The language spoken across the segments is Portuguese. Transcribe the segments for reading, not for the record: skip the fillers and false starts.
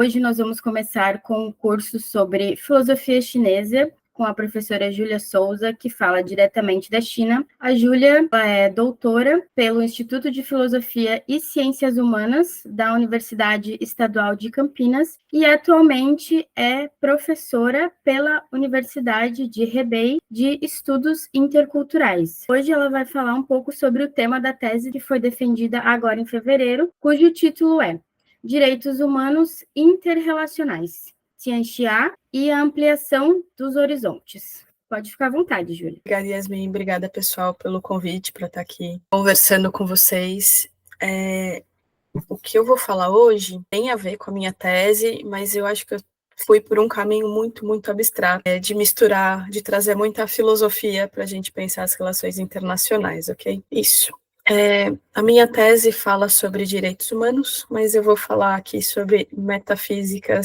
Hoje nós vamos começar com um curso sobre filosofia chinesa, com a professora Júlia Souza, que fala diretamente da China. A Júlia é doutora pelo Instituto de Filosofia e Ciências Humanas da Universidade Estadual de Campinas e atualmente é professora pela Universidade de Hebei de Estudos Interculturais. Hoje ela vai falar um pouco sobre o tema da tese que foi defendida agora em fevereiro, cujo título é Direitos Humanos Interrelacionais, Tianxia e a Ampliação dos Horizontes. Pode ficar à vontade, Júlia. Obrigada, Yasmin. Obrigada, pessoal, pelo convite para estar aqui conversando com vocês. O que eu vou falar hoje tem a ver com a minha tese, mas eu acho que eu fui por um caminho muito abstrato, de misturar, de trazer muita filosofia para a gente pensar as relações internacionais, ok? Isso. A minha tese fala sobre direitos humanos, mas eu vou falar aqui sobre a metafísica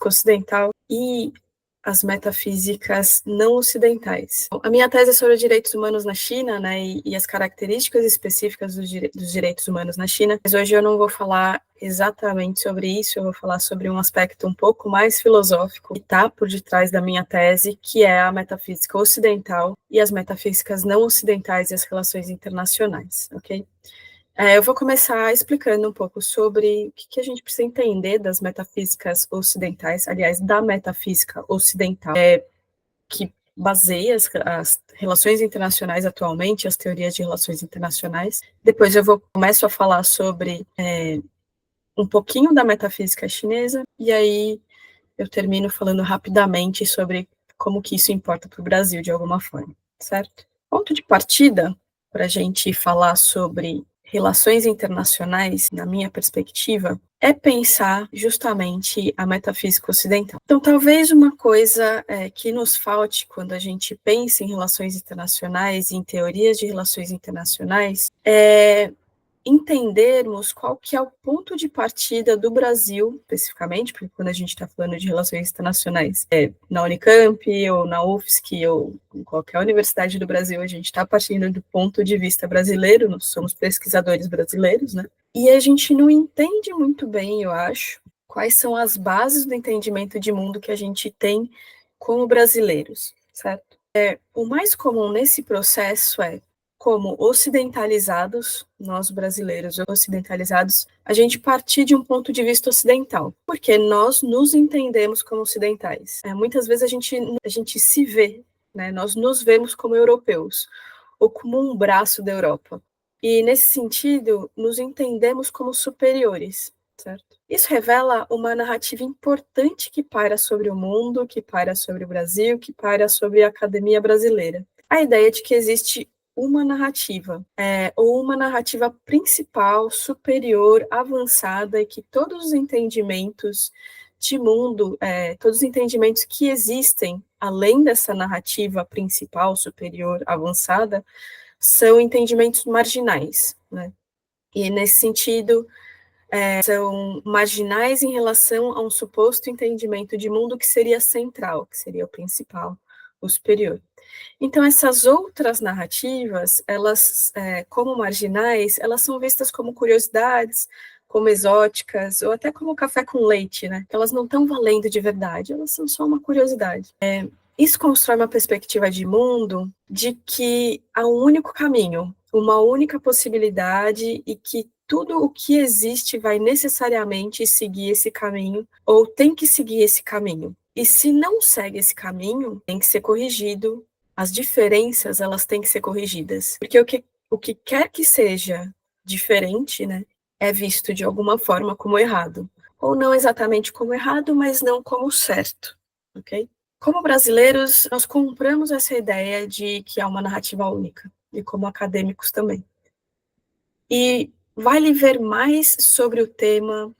ocidental e as metafísicas não ocidentais. A minha tese é sobre direitos humanos na China, né, e as características específicas dos direitos humanos na China, mas hoje eu não vou falar exatamente sobre isso, eu vou falar sobre um aspecto um pouco mais filosófico que está por detrás da minha tese, que é a metafísica ocidental e as metafísicas não ocidentais e as relações internacionais, ok? Eu vou começar explicando um pouco sobre o que a gente precisa entender das metafísicas ocidentais, aliás, da metafísica ocidental, que baseia as relações internacionais atualmente, as teorias de relações internacionais. Depois começo a falar sobre um pouquinho da metafísica chinesa, e aí eu termino falando rapidamente sobre como que isso importa para o Brasil, de alguma forma, certo? Ponto de partida para a gente falar sobre relações internacionais, na minha perspectiva, é pensar justamente a metafísica ocidental. Então, talvez uma coisa que nos falte quando a gente pensa em relações internacionais e em teorias de relações internacionais é entendermos qual que é o ponto de partida do Brasil, especificamente, porque quando a gente está falando de relações internacionais, na Unicamp, ou na UFSC, ou em qualquer universidade do Brasil, a gente está partindo do ponto de vista brasileiro, nós somos pesquisadores brasileiros, né? E a gente não entende muito bem, eu acho, quais são as bases do entendimento de mundo que a gente tem como brasileiros, certo? O mais comum nesse processo é como ocidentalizados, nós brasileiros ocidentalizados, a gente partir de um ponto de vista ocidental, porque nós nos entendemos como ocidentais. Muitas vezes a gente se vê, né, nós nos vemos como europeus, ou como um braço da Europa. E, nesse sentido, nos entendemos como superiores, certo? Isso revela uma narrativa importante que paira sobre o mundo, que paira sobre o Brasil, que paira sobre a academia brasileira. A ideia de que existe uma narrativa, ou uma narrativa principal, superior, avançada, e que todos os entendimentos de mundo, todos os entendimentos que existem, além dessa narrativa principal, superior, avançada, são entendimentos marginais, né? E, nesse sentido, são marginais em relação a um suposto entendimento de mundo que seria central, que seria o principal, o superior. Então, essas outras narrativas, elas, como marginais, elas são vistas como curiosidades, como exóticas, ou até como café com leite, né? Elas não estão valendo de verdade, elas são só uma curiosidade. Isso constrói uma perspectiva de mundo de que há um único caminho, uma única possibilidade, e que tudo o que existe vai necessariamente seguir esse caminho, ou tem que seguir esse caminho. E se não segue esse caminho, tem que ser corrigido. As diferenças, elas têm que ser corrigidas. Porque o que quer que seja diferente, né, é visto de alguma forma como errado. Ou não exatamente como errado, mas não como certo, ok? Como brasileiros, nós compramos essa ideia de que há uma narrativa única, e como acadêmicos também. E vale ver mais sobre o tema,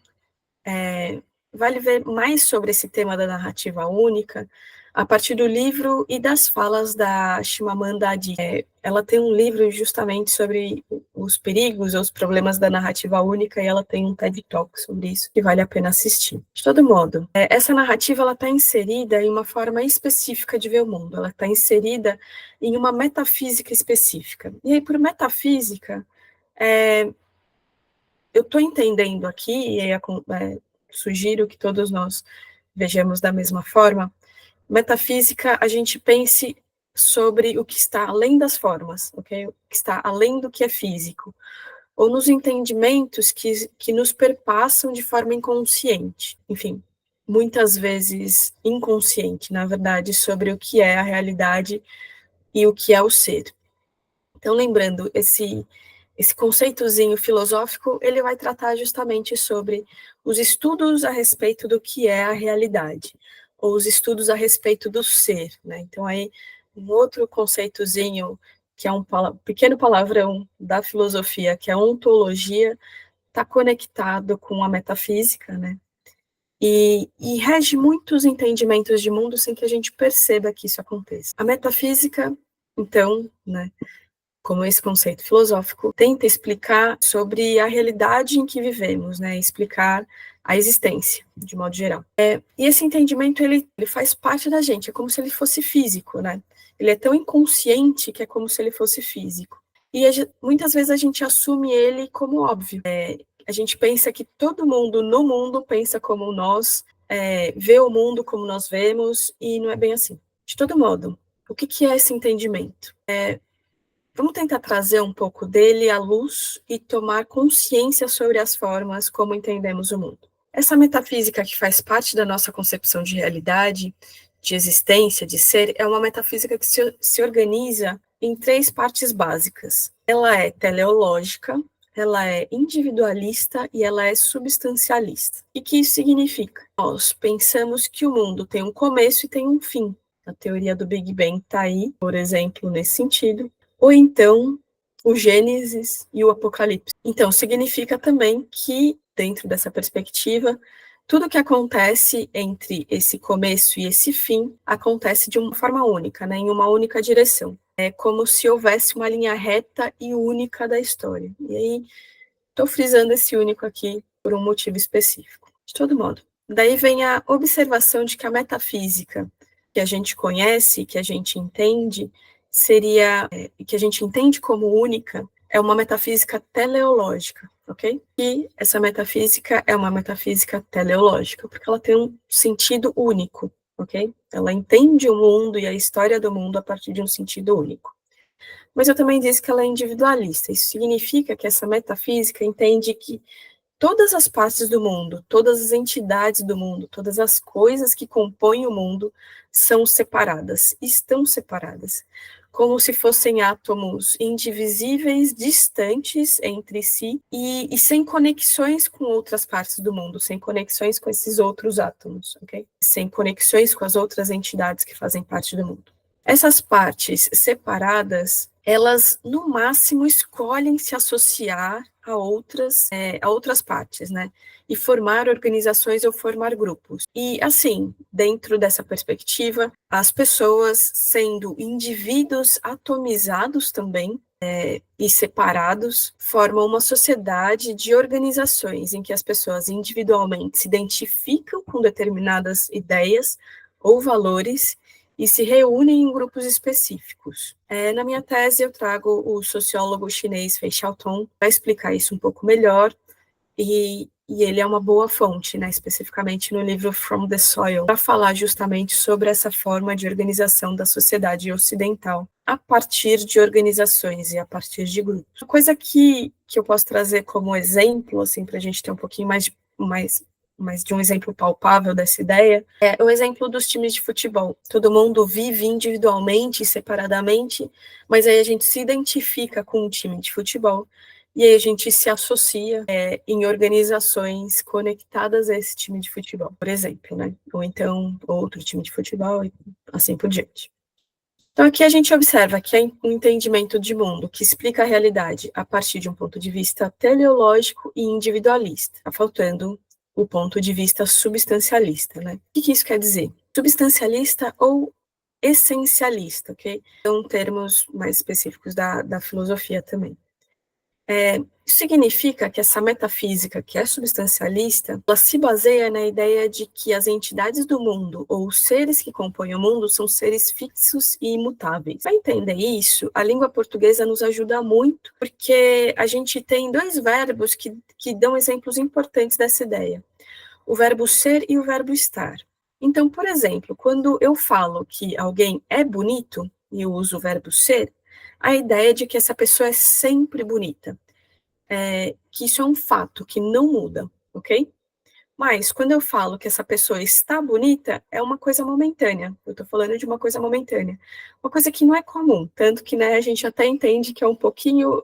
vale ver mais sobre esse tema da narrativa única a partir do livro e das falas da Chimamanda Adichie. Ela tem um livro justamente sobre os perigos ou os problemas da narrativa única, e ela tem um TED Talk sobre isso, que vale a pena assistir. De todo modo, essa narrativa está inserida em uma forma específica de ver o mundo, ela está inserida em uma metafísica específica. E aí, por metafísica, eu estou entendendo aqui, e sugiro que todos nós vejamos da mesma forma, metafísica, a gente pense sobre o que está além das formas, ok? O que está além do que é físico, ou nos entendimentos que nos perpassam de forma inconsciente, enfim, muitas vezes inconsciente, na verdade, sobre o que é a realidade e o que é o ser. Então, lembrando, esse conceitozinho filosófico, ele vai tratar justamente sobre os estudos a respeito do que é a realidade, ou os estudos a respeito do ser, né? Então, aí, um outro conceitozinho, que é um pequeno palavrão da filosofia, que é a ontologia, está conectado com a metafísica, né? E rege muitos entendimentos de mundo sem que a gente perceba que isso aconteça. A metafísica, então, né, como esse conceito filosófico, tenta explicar sobre a realidade em que vivemos, né, explicar a existência, de modo geral. E esse entendimento, ele faz parte da gente, é como se ele fosse físico, né? Ele é tão inconsciente que é como se ele fosse físico. E muitas vezes a gente assume ele como óbvio. A gente pensa que todo mundo no mundo pensa como nós, vê o mundo como nós vemos, e não é bem assim. De todo modo, o que é esse entendimento? Vamos tentar trazer um pouco dele à luz e tomar consciência sobre as formas como entendemos o mundo. Essa metafísica que faz parte da nossa concepção de realidade, de existência, de ser, é uma metafísica que se organiza em 3 partes básicas. Ela é teleológica, ela é individualista e ela é substancialista. E o que isso significa? Nós pensamos que o mundo tem um começo e tem um fim. A teoria do Big Bang está aí, por exemplo, nesse sentido. Ou então, o Gênesis e o Apocalipse. Então, significa também que, dentro dessa perspectiva, tudo que acontece entre esse começo e esse fim acontece de uma forma única, né, em uma única direção. É como se houvesse uma linha reta e única da história. E aí, estou frisando esse único aqui por um motivo específico. De todo modo, daí vem a observação de que a metafísica que a gente conhece, que a gente entende, que a gente entende como única, é uma metafísica teleológica, ok? E essa metafísica é uma metafísica teleológica, porque ela tem um sentido único, ok? Ela entende o mundo e a história do mundo a partir de um sentido único. Mas eu também disse que ela é individualista. Isso significa que essa metafísica entende que todas as partes do mundo, todas as entidades do mundo, todas as coisas que compõem o mundo são separadas, estão separadas, como se fossem átomos indivisíveis, distantes entre si e sem conexões com outras partes do mundo, sem conexões com esses outros átomos, ok? Sem conexões com as outras entidades que fazem parte do mundo. Essas partes separadas, elas, no máximo, escolhem se associar a outras partes, né? E formar organizações ou formar grupos. E, assim, dentro dessa perspectiva, as pessoas, sendo indivíduos atomizados também, e separados, formam uma sociedade de organizações em que as pessoas individualmente se identificam com determinadas ideias ou valores e se reúnem em grupos específicos. Na minha tese, eu trago o sociólogo chinês Fei Xiaotong para explicar isso um pouco melhor, e ele é uma boa fonte, né, especificamente no livro From the Soil, para falar justamente sobre essa forma de organização da sociedade ocidental, a partir de organizações e a partir de grupos. Uma coisa que eu posso trazer como exemplo, assim, para a gente ter um pouquinho mais de um exemplo palpável dessa ideia, é o exemplo dos times de futebol. Todo mundo vive individualmente e separadamente, mas aí a gente se identifica com um time de futebol, e aí a gente se associa em organizações conectadas a esse time de futebol, por exemplo, né? Ou então outro time de futebol e assim por diante. Então aqui a gente observa que é um entendimento de mundo que explica a realidade a partir de um ponto de vista teleológico e individualista. Está faltando o ponto de vista substancialista, né? O que isso quer dizer? Substancialista ou essencialista, ok? São termos mais específicos da filosofia também. Isso significa que essa metafísica, que é substancialista, ela se baseia na ideia de que as entidades do mundo, ou os seres que compõem o mundo, são seres fixos e imutáveis. Para entender isso, a língua portuguesa nos ajuda muito, porque a gente tem 2 verbos que dão exemplos importantes dessa ideia. o verbo ser e o verbo estar. Então, por exemplo, quando eu falo que alguém é bonito, e eu uso o verbo ser, a ideia é de que essa pessoa é sempre bonita. Que isso é um fato, que não muda, ok? Mas, quando eu falo que essa pessoa está bonita, é uma coisa momentânea. Eu estou falando de uma coisa momentânea. Uma coisa que não é comum. Tanto que, né, a gente até entende que é um pouquinho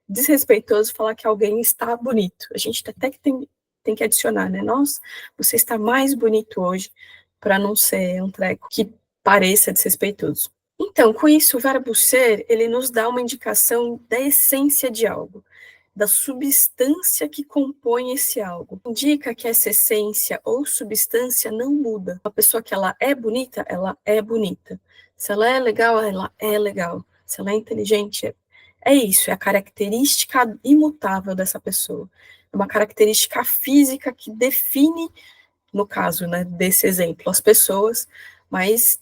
desrespeitoso falar que alguém está bonito. A gente até que tem que adicionar, né? Nossa, você está mais bonito hoje, para não ser um treco que pareça desrespeitoso. Então, com isso, o verbo ser, ele nos dá uma indicação da essência de algo, da substância que compõe esse algo. Indica que essa essência ou substância não muda. A pessoa que ela é bonita, ela é bonita. Se ela é legal, ela é legal. Se ela é inteligente, é isso, é a característica imutável dessa pessoa. É uma característica física que define, no caso, né, desse exemplo, as pessoas, mas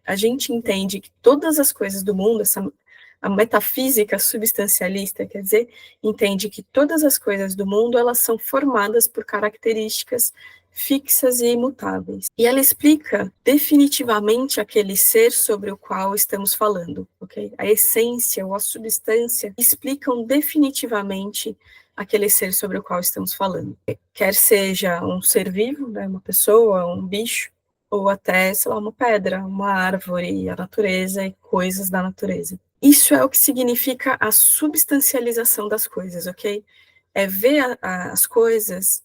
a gente entende que todas as coisas do mundo, a metafísica substancialista, quer dizer, entende que todas as coisas do mundo, elas são formadas por características fixas e imutáveis. E ela explica definitivamente aquele ser sobre o qual estamos falando, ok? A essência ou a substância explicam definitivamente aquele ser sobre o qual estamos falando. Quer seja um ser vivo, né, uma pessoa, um bicho, ou até, sei lá, uma pedra, uma árvore, a natureza e coisas da natureza. Isso é o que significa a substancialização das coisas, ok? É ver as coisas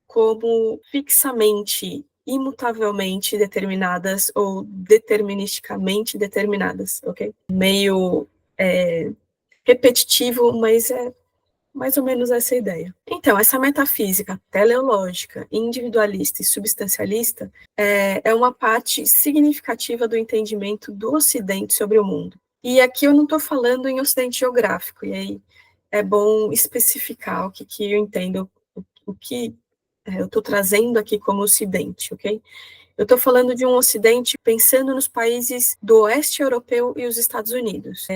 como fixamente, imutavelmente determinadas ou deterministicamente determinadas, ok? Meio repetitivo, mas é mais ou menos essa ideia. Então, essa metafísica teleológica, individualista e substancialista é uma parte significativa do entendimento do Ocidente sobre o mundo. E aqui eu não estou falando em Ocidente geográfico, e aí é bom especificar o que eu entendo, o que eu estou trazendo aqui como Ocidente, ok? Eu estou falando de um Ocidente pensando nos países do Oeste Europeu e os Estados Unidos.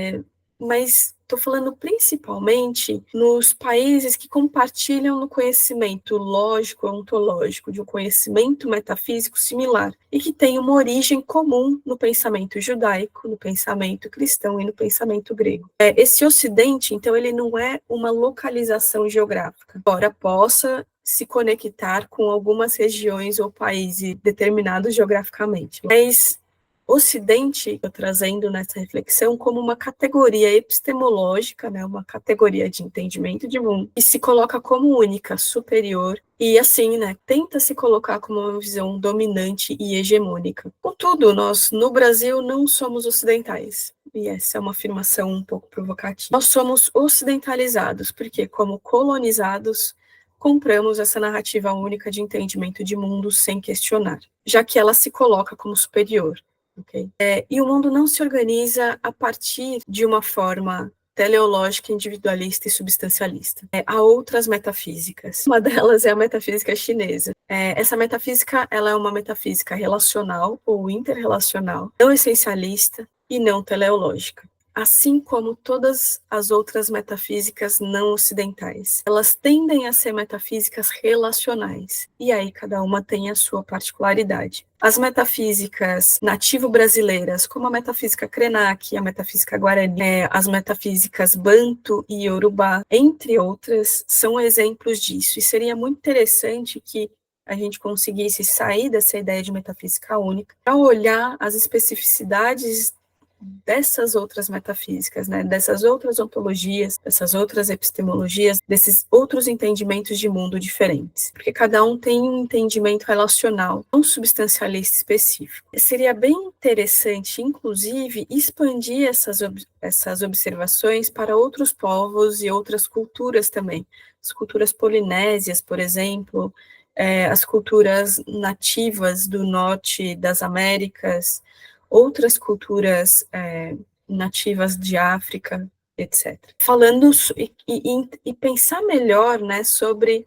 Mas estou falando principalmente nos países que compartilham no conhecimento lógico, ontológico, de um conhecimento metafísico similar, e que tem uma origem comum no pensamento judaico, no pensamento cristão e no pensamento grego. Esse Ocidente, então, ele não é uma localização geográfica, embora possa se conectar com algumas regiões ou países determinados geograficamente, mas Ocidente, eu trazendo nessa reflexão como uma categoria epistemológica, né, uma categoria de entendimento de mundo, que se coloca como única, superior, e assim, né, tenta se colocar como uma visão dominante e hegemônica. Contudo, nós, no Brasil, não somos ocidentais, e essa é uma afirmação um pouco provocativa. Nós somos ocidentalizados, porque, como colonizados, compramos essa narrativa única de entendimento de mundo sem questionar, já que ela se coloca como superior. Okay. E o mundo não se organiza a partir de uma forma teleológica, individualista e substancialista. Há outras metafísicas. Uma delas é a metafísica chinesa. Essa metafísica, ela é uma metafísica relacional ou interrelacional, não essencialista e não teleológica. Assim como todas as outras metafísicas não ocidentais. Elas tendem a ser metafísicas relacionais, e aí cada uma tem a sua particularidade. As metafísicas nativo-brasileiras, como a metafísica Krenak, a metafísica Guarani, as metafísicas Banto e Yorubá, entre outras, são exemplos disso, e seria muito interessante que a gente conseguisse sair dessa ideia de metafísica única, para olhar as especificidades dessas outras metafísicas, né, dessas outras ontologias, dessas outras epistemologias, desses outros entendimentos de mundo diferentes, porque cada um tem um entendimento relacional, um substancialista específico. Seria bem interessante, inclusive, expandir essas observações para outros povos e outras culturas também, as culturas polinésias, por exemplo, as culturas nativas do norte das Américas, outras culturas nativas de África, etc. Falando e pensar melhor, né, sobre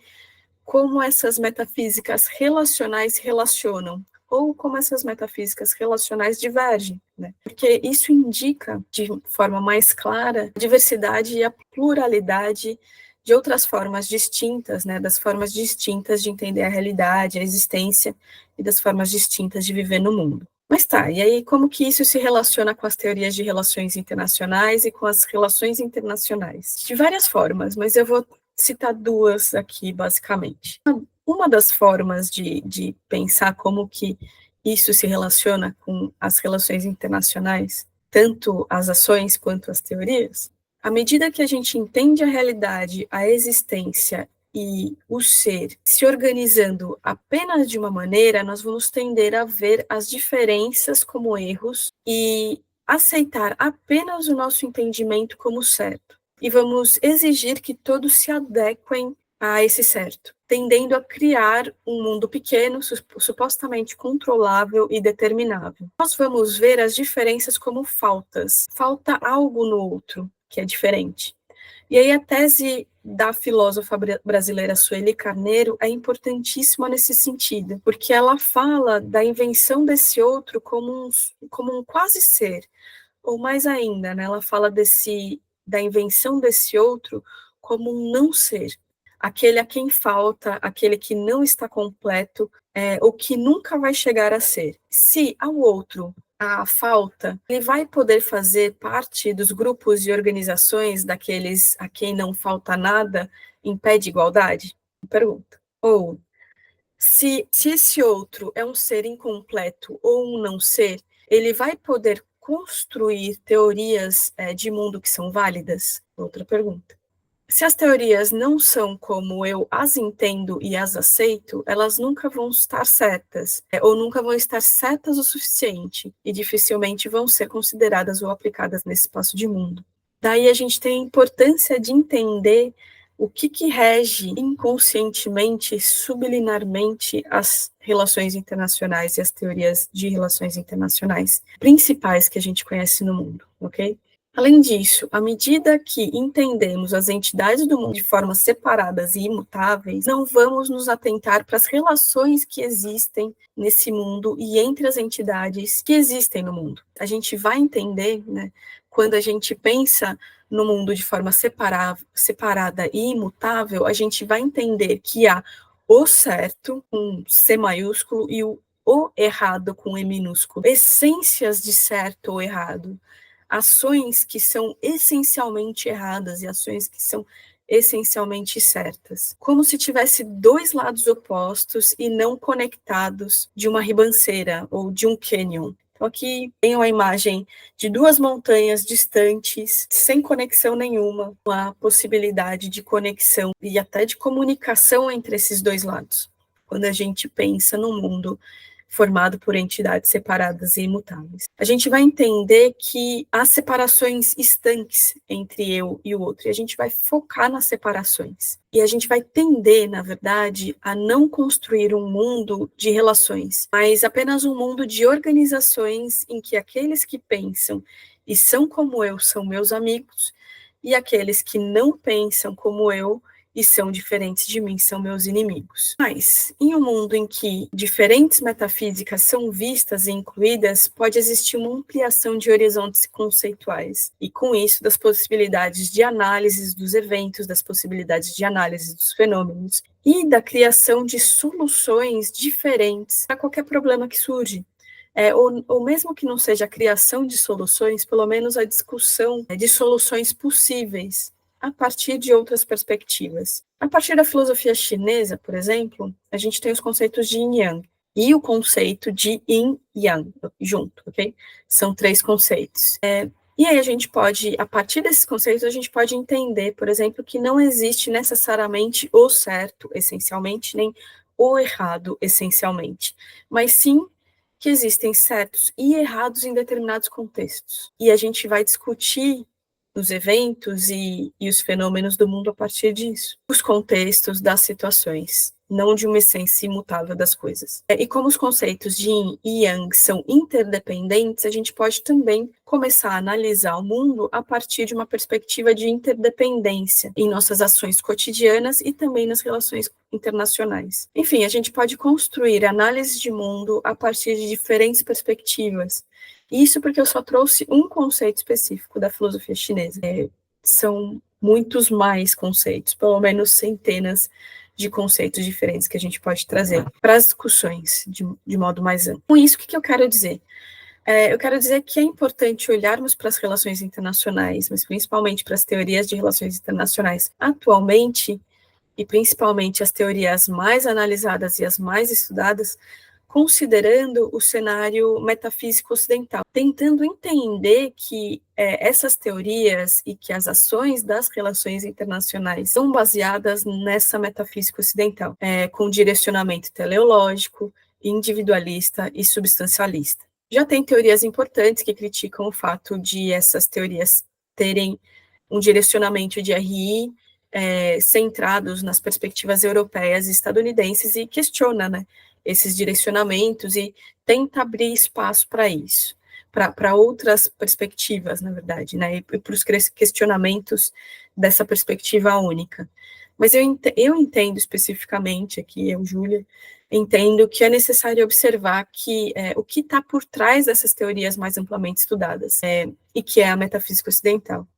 como essas metafísicas relacionais se relacionam, ou como essas metafísicas relacionais divergem, né? Porque isso indica, de forma mais clara, a diversidade e a pluralidade de outras formas distintas, né, das formas distintas de entender a realidade, a existência, e das formas distintas de viver no mundo. Mas tá, e aí como que isso se relaciona com as teorias de relações internacionais e com as relações internacionais? De várias formas, mas eu vou citar duas aqui, basicamente. Uma das formas de pensar como que isso se relaciona com as relações internacionais, tanto as ações quanto as teorias, à medida que a gente entende a realidade, a existência e o ser se organizando apenas de uma maneira, nós vamos tender a ver as diferenças como erros e aceitar apenas o nosso entendimento como certo. E vamos exigir que todos se adequem a esse certo, tendendo a criar um mundo pequeno, supostamente controlável e determinável. Nós vamos ver as diferenças como faltas. Falta algo no outro que é diferente. E aí a tese da filósofa brasileira Sueli Carneiro é importantíssima nesse sentido, porque ela fala da invenção desse outro como um quase ser, ou mais ainda, né, ela fala da invenção desse outro como um não ser, aquele a quem falta, aquele que não está completo, ou que nunca vai chegar a ser. Se ao outro a falta, ele vai poder fazer parte dos grupos e organizações daqueles a quem não falta nada em pé de igualdade? Pergunta. Ou, se esse outro é um ser incompleto ou um não ser, ele vai poder construir teorias de mundo que são válidas? Outra pergunta. Se as teorias não são como eu as entendo e as aceito, elas nunca vão estar certas, ou nunca vão estar certas o suficiente, e dificilmente vão ser consideradas ou aplicadas nesse espaço de mundo. Daí a gente tem a importância de entender o que rege inconscientemente, subliminarmente, as relações internacionais e as teorias de relações internacionais principais que a gente conhece no mundo, ok? Além disso, à medida que entendemos as entidades do mundo de formas separadas e imutáveis, não vamos nos atentar para as relações que existem nesse mundo e entre as entidades que existem no mundo. A gente vai entender, né, quando a gente pensa no mundo de forma separada e imutável, a gente vai entender que há o certo, com C maiúsculo, e o errado, com E minúsculo. Essências de certo ou errado. Ações que são essencialmente erradas e ações que são essencialmente certas. Como se tivesse dois lados opostos e não conectados de uma ribanceira ou de um cânion. Então aqui tem uma imagem de duas montanhas distantes, sem conexão nenhuma, com a possibilidade de conexão e até de comunicação entre esses dois lados. Quando a gente pensa no mundo formado por entidades separadas e imutáveis. A gente vai entender que há separações estanques entre eu e o outro, e a gente vai focar nas separações. E a gente vai tender, na verdade, a não construir um mundo de relações, mas apenas um mundo de organizações em que aqueles que pensam e são como eu são meus amigos, e aqueles que não pensam como eu e são diferentes de mim, são meus inimigos. Mas, em um mundo em que diferentes metafísicas são vistas e incluídas, pode existir uma ampliação de horizontes conceituais, e com isso, das possibilidades de análise dos eventos, das possibilidades de análise dos fenômenos, e da criação de soluções diferentes para qualquer problema que surge. Ou mesmo que não seja a criação de soluções, pelo menos a discussão de soluções possíveis, a partir de outras perspectivas. A partir da filosofia chinesa, por exemplo, a gente tem os conceitos de yin yang e o conceito de yin yang junto, ok? São três conceitos. E aí a gente pode, a partir desses conceitos, a gente pode entender, por exemplo, que não existe necessariamente o certo, essencialmente, nem o errado, essencialmente, mas sim que existem certos e errados em determinados contextos. E a gente vai discutir os eventos e os fenômenos do mundo a partir disso, os contextos das situações, não de uma essência imutável das coisas. E como os conceitos de Yin e Yang são interdependentes, a gente pode também começar a analisar o mundo a partir de uma perspectiva de interdependência em nossas ações cotidianas e também nas relações internacionais. Enfim, a gente pode construir análise de mundo a partir de diferentes perspectivas. Isso porque eu só trouxe um conceito específico da filosofia chinesa. São muitos mais conceitos, pelo menos centenas de conceitos diferentes que a gente pode trazer para as discussões de modo mais amplo. Com isso, o que eu quero dizer? Eu quero dizer que é importante olharmos para as relações internacionais, mas principalmente para as teorias de relações internacionais atualmente, e principalmente as teorias mais analisadas e as mais estudadas, considerando o cenário metafísico ocidental, tentando entender que essas teorias e que as ações das relações internacionais são baseadas nessa metafísica ocidental, com direcionamento teleológico, individualista e substancialista. Já tem teorias importantes que criticam o fato de essas teorias terem um direcionamento de RI centrados nas perspectivas europeias e estadunidenses e questiona, né, esses direcionamentos e tenta abrir espaço para isso, para outras perspectivas, na verdade, né, e para os questionamentos dessa perspectiva única. Mas eu entendo especificamente aqui, Júlia, entendo que é necessário observar que o que está por trás dessas teorias mais amplamente estudadas, e que é a metafísica ocidental.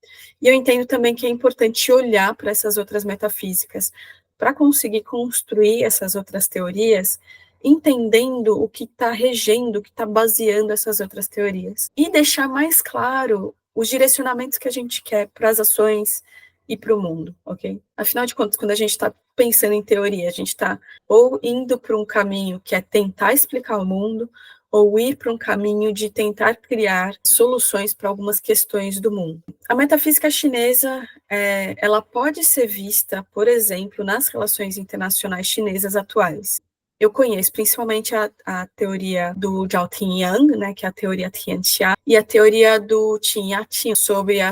E eu entendo também que é importante olhar para essas outras metafísicas, para conseguir construir essas outras teorias, entendendo o que está regendo, o que está baseando essas outras teorias. E deixar mais claro os direcionamentos que a gente quer para as ações e para o mundo, ok? Afinal de contas, quando a gente está pensando em teoria, a gente está ou indo para um caminho que é tentar explicar o mundo, ou ir para um caminho de tentar criar soluções para algumas questões do mundo. A metafísica chinesa, ela pode ser vista, por exemplo, nas relações internacionais chinesas atuais. Eu conheço principalmente a teoria do Zhao Tingyang, né, que é a teoria Tianxia, e a teoria do Qin Yating sobre a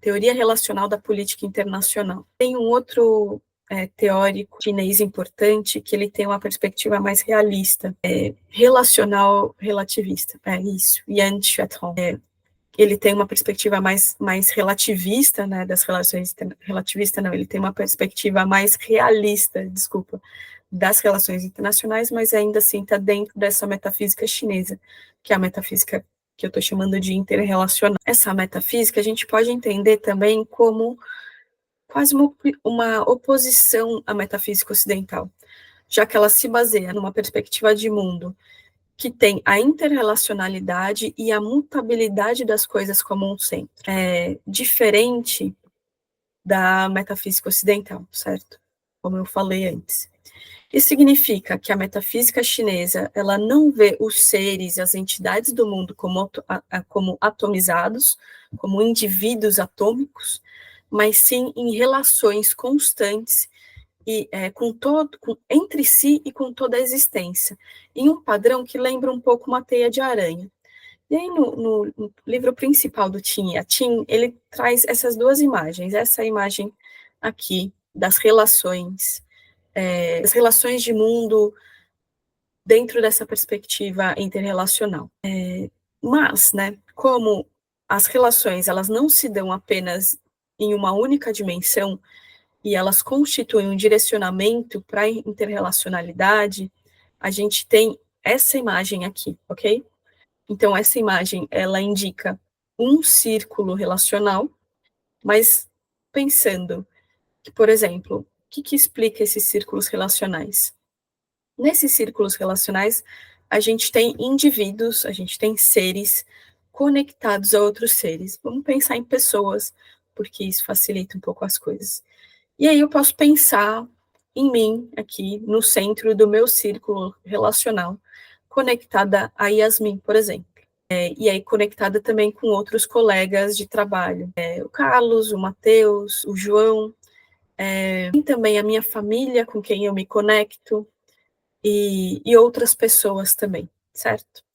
teoria relacional da política internacional. Tem um outro teórico chinês importante que ele tem uma perspectiva mais realista, relacional relativista, isso, Yan Xuetong. Ele tem uma perspectiva mais relativista, né, das relações, relativista não, ele tem uma perspectiva mais realista, desculpa, das relações internacionais, mas ainda assim está dentro dessa metafísica chinesa, que é a metafísica que eu estou chamando de interrelacional. Essa metafísica a gente pode entender também como quase uma oposição à metafísica ocidental, já que ela se baseia numa perspectiva de mundo que tem a interrelacionalidade e a mutabilidade das coisas como um centro. É diferente da metafísica ocidental, certo? Como eu falei antes. Isso significa que a metafísica chinesa, ela não vê os seres e as entidades do mundo como atomizados, como indivíduos atômicos, mas sim em relações constantes e entre si e com toda a existência, em um padrão que lembra um pouco uma teia de aranha. E aí, no livro principal do Qin Yating, ele traz essas duas imagens, essa imagem aqui das relações de mundo dentro dessa perspectiva interrelacional. Mas, né, como as relações elas não se dão apenas em uma única dimensão, e elas constituem um direcionamento para a interrelacionalidade, a gente tem essa imagem aqui, ok? Então, essa imagem, ela indica um círculo relacional, mas pensando que, por exemplo, o que explica esses círculos relacionais? Nesses círculos relacionais, a gente tem indivíduos, a gente tem seres conectados a outros seres. Vamos pensar em pessoas, porque isso facilita um pouco as coisas. E aí eu posso pensar em mim, aqui, no centro do meu círculo relacional, conectada a Yasmin, por exemplo. E aí conectada também com outros colegas de trabalho. O Carlos, o Matheus, o João, e também a minha família, com quem eu me conecto, e outras pessoas também, certo?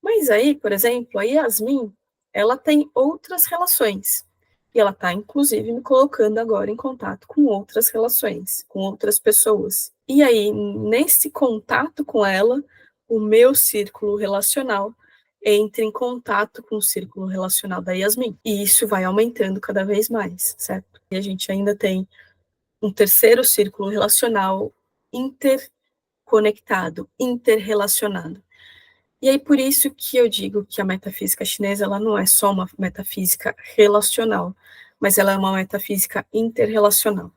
Mas aí, por exemplo, a Yasmin, ela tem outras relações. E ela está, inclusive, me colocando agora em contato com outras relações, com outras pessoas. E aí, nesse contato com ela, o meu círculo relacional entra em contato com o círculo relacional da Yasmin. E isso vai aumentando cada vez mais, certo? E a gente ainda tem um terceiro círculo relacional interconectado, interrelacionado. E aí, por isso que eu digo que a metafísica chinesa ela não é só uma metafísica relacional, mas ela é uma metafísica interrelacional.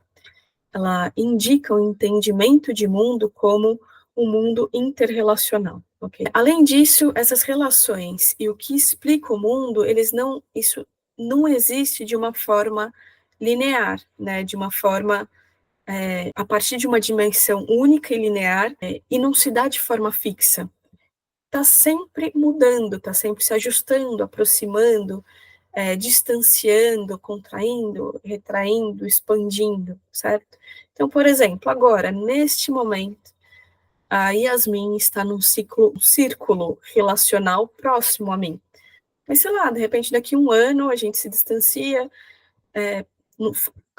Ela indica o entendimento de mundo como um mundo interrelacional. Okay? Além disso, essas relações e o que explica o mundo, isso não existe de uma forma linear, né? De uma forma a partir de uma dimensão única e linear, e não se dá de forma fixa. Está sempre mudando, está sempre se ajustando, aproximando, distanciando, contraindo, retraindo, expandindo, certo? Então, por exemplo, agora, neste momento, a Yasmin está num círculo relacional próximo a mim. Mas, sei lá, de repente, daqui a um ano, a gente se distancia,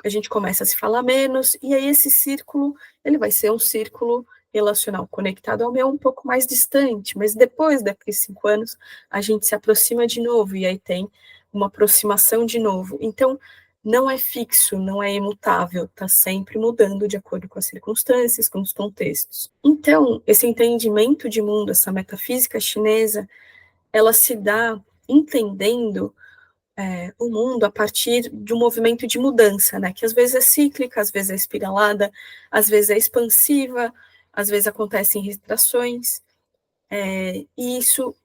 a gente começa a se falar menos, e aí esse círculo, ele vai ser um círculo relacional conectado ao meu um pouco mais distante, mas depois, daqui a 5 anos, a gente se aproxima de novo, e aí tem uma aproximação de novo. Então, não é fixo, não é imutável, está sempre mudando de acordo com as circunstâncias, com os contextos. Então, esse entendimento de mundo, essa metafísica chinesa, ela se dá entendendo o mundo a partir de um movimento de mudança, né? Que às vezes é cíclica, às vezes é espiralada, às vezes é expansiva, às vezes acontecem retrações, e isso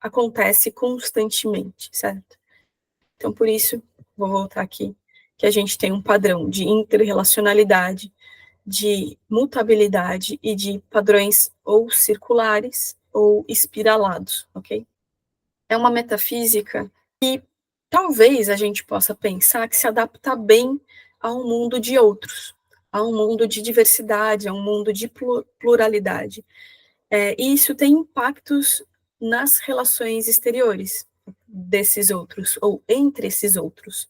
acontece constantemente, certo? Então, por isso, vou voltar aqui, que a gente tem um padrão de interrelacionalidade, de mutabilidade e de padrões ou circulares ou espiralados, ok? É uma metafísica que talvez a gente possa pensar que se adapta bem a um mundo de outros, a um mundo de diversidade, a um mundo de pluralidade. E isso tem impactos nas relações exteriores desses outros, ou entre esses outros,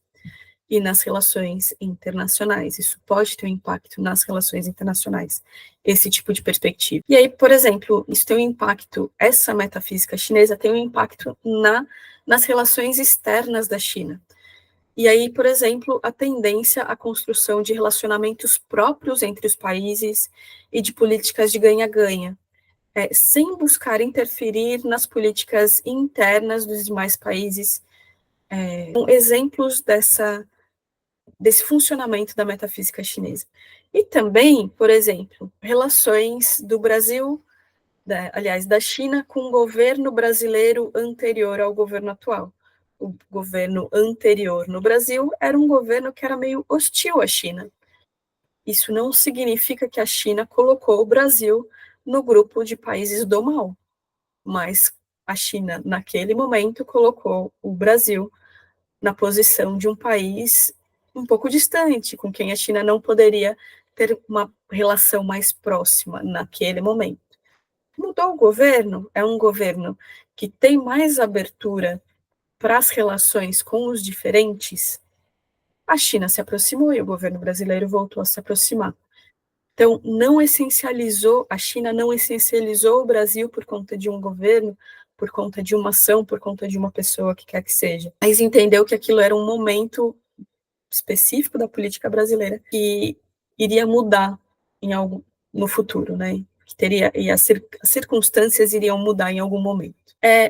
e nas relações internacionais. Isso pode ter um impacto nas relações internacionais, esse tipo de perspectiva. E aí, por exemplo, isso tem um impacto, essa metafísica chinesa tem um impacto nas relações externas da China. E aí, por exemplo, a tendência à construção de relacionamentos próprios entre os países e de políticas de ganha-ganha, sem buscar interferir nas políticas internas dos demais países. Exemplos desse funcionamento da metafísica chinesa. E também, por exemplo, relações do Brasil, da China, com o governo brasileiro anterior ao governo atual. O governo anterior no Brasil era um governo que era meio hostil à China. Isso não significa que a China colocou o Brasil no grupo de países do mal, mas a China, naquele momento, colocou o Brasil na posição de um país um pouco distante, com quem a China não poderia ter uma relação mais próxima naquele momento. Mudou o governo, é um governo que tem mais abertura para as relações com os diferentes. A China se aproximou e o governo brasileiro voltou a se aproximar. Então, a China não essencializou o Brasil por conta de um governo, por conta de uma ação, por conta de uma pessoa que quer que seja, mas entendeu que aquilo era um momento específico da política brasileira que iria mudar no futuro, né? E as circunstâncias iriam mudar em algum momento.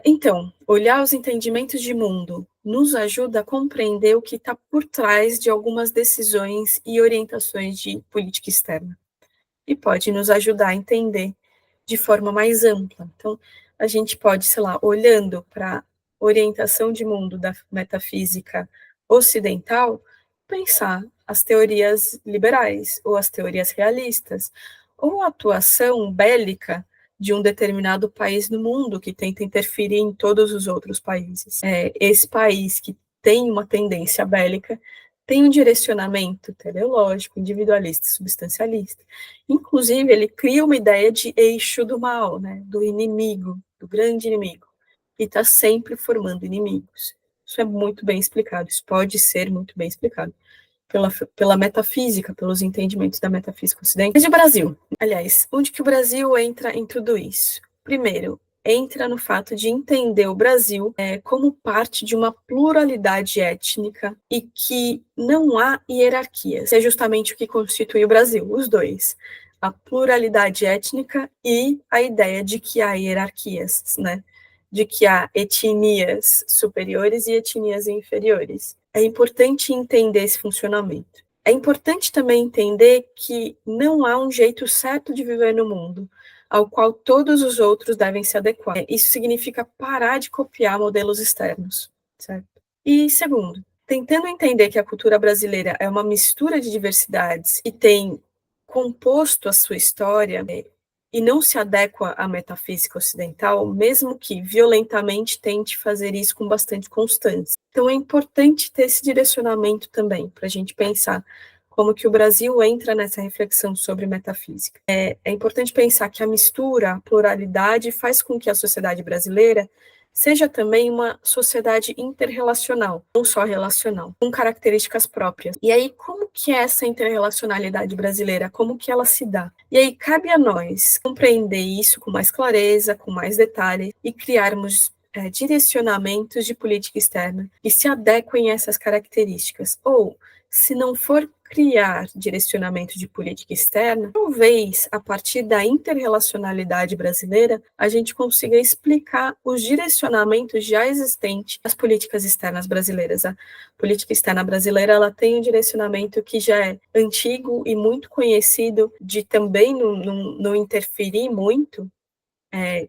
Então, olhar os entendimentos de mundo nos ajuda a compreender o que está por trás de algumas decisões e orientações de política externa. E pode nos ajudar a entender de forma mais ampla. Então, a gente pode, sei lá, olhando para a orientação de mundo da metafísica ocidental, pensar as teorias liberais, ou as teorias realistas, ou a atuação bélica de um determinado país no mundo que tenta interferir em todos os outros países. Esse país que tem uma tendência bélica tem um direcionamento teleológico, individualista, substancialista. Inclusive, ele cria uma ideia de eixo do mal, né, do inimigo, do grande inimigo, e está sempre formando inimigos. Isso é muito bem explicado, isso pode ser muito bem explicado pela metafísica, pelos entendimentos da metafísica ocidental. Mas e o Brasil? Aliás, onde que o Brasil entra em tudo isso? Primeiro, entra no fato de entender o Brasil como parte de uma pluralidade étnica e que não há hierarquias. Isso é justamente o que constitui o Brasil, os dois. A pluralidade étnica e a ideia de que há hierarquias, né? De que há etnias superiores e etnias inferiores. é importante entender esse funcionamento. É importante também entender que não há um jeito certo de viver no mundo, ao qual todos os outros devem se adequar. Isso significa parar de copiar modelos externos, certo? E segundo, tentando entender que a cultura brasileira é uma mistura de diversidades e tem composto a sua história, e não se adequa à metafísica ocidental, mesmo que violentamente tente fazer isso com bastante constância. Então é importante ter esse direcionamento também, para a gente pensar como que o Brasil entra nessa reflexão sobre metafísica. É importante pensar que a mistura, a pluralidade, faz com que a sociedade brasileira seja também uma sociedade interrelacional, não só relacional, com características próprias. E aí, como que é essa interrelacionalidade brasileira? Como que ela se dá? E aí, cabe a nós compreender isso com mais clareza, com mais detalhe, e criarmos direcionamentos de política externa que se adequem a essas características. Ou, se não for criar direcionamento de política externa, talvez, a partir da interrelacionalidade brasileira, a gente consiga explicar os direcionamentos já existentes das políticas externas brasileiras. A política externa brasileira, ela tem um direcionamento que já é antigo e muito conhecido, de também não interferir muito,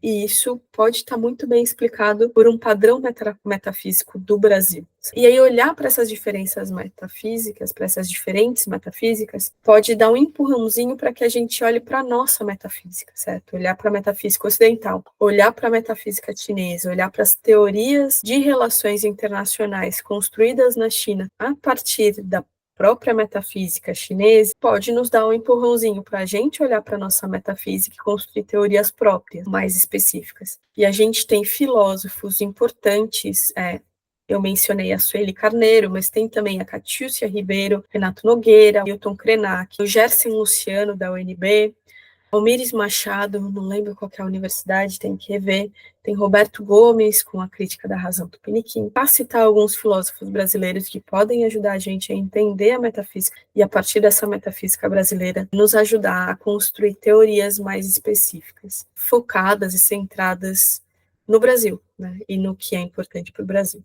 e isso pode estar muito bem explicado por um padrão metafísico do Brasil. E aí olhar para essas diferenças metafísicas, para essas diferentes metafísicas, pode dar um empurrãozinho para que a gente olhe para a nossa metafísica, certo? Olhar para a metafísica ocidental, olhar para a metafísica chinesa, olhar para as teorias de relações internacionais construídas na China a partir da própria metafísica chinesa, pode nos dar um empurrãozinho para a gente olhar para a nossa metafísica e construir teorias próprias, mais específicas. E a gente tem filósofos importantes, eu mencionei a Sueli Carneiro, mas tem também a Catiúcia Ribeiro, Renato Nogueira, Milton Krenak, o Gerson Luciano, da UNB, Almires Machado, não lembro qual que é a universidade, tem que rever, tem Roberto Gomes, com a crítica da razão Tupiniquim, para citar alguns filósofos brasileiros que podem ajudar a gente a entender a metafísica e, a partir dessa metafísica brasileira, nos ajudar a construir teorias mais específicas, focadas e centradas no Brasil, né, e no que é importante para o Brasil.